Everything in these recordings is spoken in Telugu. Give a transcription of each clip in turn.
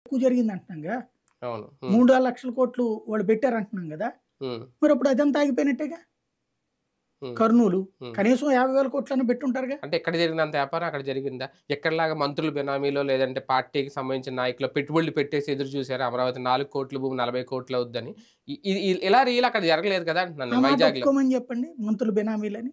ఎక్కువ జరిగింది అంటున్నాంగా. అవును. 3,000 లక్షల కోట్లు వాళ్ళు పెట్టారంటున్నాం కదా! హ్మ్. మరి అప్పుడు అదంతా ఆగిపోయినట్టేగా. హ్మ్. కర్నూలు హ్మ్. కనీసం 50,000 కోట్లన్నా పెట్టుంటారుగా. అంటే ఎక్కడ జరిగినంత వ్యాపారం అక్కడ జరిగిందా? ఎక్కడిలాగా మంత్రుల బినామీలో లేదంటే పార్టీకి సంబంధించిన నాయకులు పెట్టుబడులు పెట్టేసి ఎదురు చూసారా? అమరావతి 4,00,00,000 భూమి 40,00,00,000 అవుద్దని. ఇ ఇ ఇ ఇలా రియల్ అక్కడ జరగలేదు కదా అంటున్నాను ఆ నేను మాట వైజాగ్‌లో. ఒప్పుకోమని చెప్పండి. మంత్రులు బినామీలని.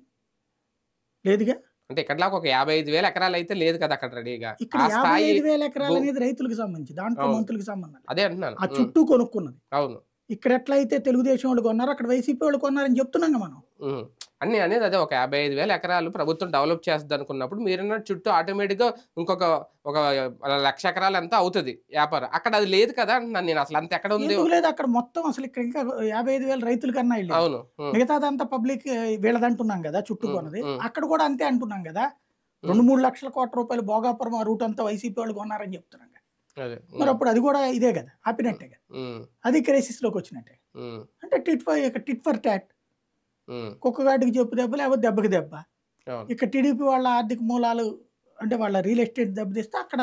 లేదుగా. అంటే ఇక్కడిలాగా ఒక 55,000 ఎకరాలైతే లేదు కదా అక్కడ రెడీగా. ఇక్కడ ఆ స్థాయి 55,000 భూ ఎకరాలనేది రైతులకు సంబంధించి. దాంట్లో అవును. మంత్రులకు సంబంధం లేదు. అదే అంటున్నాను. ఆ హ్మ్. చుట్టూ కొనుక్కున్నది. అవును. ఇక్కడ ఎట్లయితే తెలుగుదేశం వాళ్ళు కొన్నారో అక్కడ వైసీపీ వాళ్ళు కొన్నారని చెప్తున్నాంగా మనం. హ్మ్. అన్నీ అనేది అదే ఒక 55,000 ఎకరాలు ప్రభుత్వం డెవలప్ చేస్తదనుకున్నప్పుడు మీరన్నట్టు చుట్టూ ఆటోమేటిక్‌గా ఇంకొక ఒక 1,00,000 ఎకరాలు ఎంతో అవుతది వ్యాపారం. అక్కడ అది లేదు కదా అంటున్నాను నేను. అసలు అంత ఎక్కడుంది? ఎందుకు లేదు అక్కడ మొత్తం అసలు ఇక్కడ ఇంకా 55,000 రైతుల కన్నా ఎళ్ళింది. అవును. హ్మ్. మిగతాదంతా పబ్లిక్ వీళ్ళదంటున్నాం గదా! చుట్టూ హ్మ్. కొన్నది. హ్మ్. అక్కడ కూడా అంతే అంటున్నాం గదా! హ్మ్. 2, 3 లక్షల కోట్ల రూపాయలు భోగాపురం ఆ రూట్ అంతా వైసీపీ వాళ్ళు కొన్నారని చెప్తున్నాం గదా! అదే. హ్మ్. మరప్పుడు అది కూడా ఇదే గదా! హ్మ్. ఆపినట్టే గదా! హ్మ్. అది క్రైసిస్‌లోకొచ్చినట్టే. హ్మ్. అంటే టిట్ ఫర్ టాట్. హ్మ్. కుక్కగాడికి చెప్పు దెబ్బ లేకపోతే దెబ్బకి దెబ్బ. అవును. ఇక్కడ టీడీపీ వాళ్ళ ఆర్థిక మూలాలు అంటే వాళ్ళ రియల్ ఎస్టేట్ దెబ్బతీస్తే అక్కడ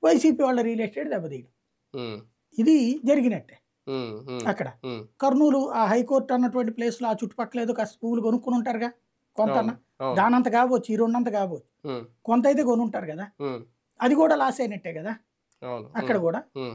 వైసీపీ వాళ్ళ రియల్ ఎస్టేట్ దెబ్బతీయడం. హ్మ్. ఇది జరిగినట్టే హ్మ్. హ్మ్. అక్కడ. హ్మ్. కర్నూలు ఆ హైకోర్ట్ అన్నటువంటి ప్లేస్‌లో ఆ చుట్టుపక్కల ఏదో కాస్త భూములు కొనుక్కొని ఉంటారుగా అవును. కొంతన్నా. అవును. దానంత కావచ్చు, ఈ రెండంత కావచ్చు. హ్మ్. కొంతైతే కొనుంటారు గదా! హ్మ్. అది కూడా లాస్ అయినట్టే గదా! అవును. అక్కడ హ్మ్. గూడా. హ్మ్.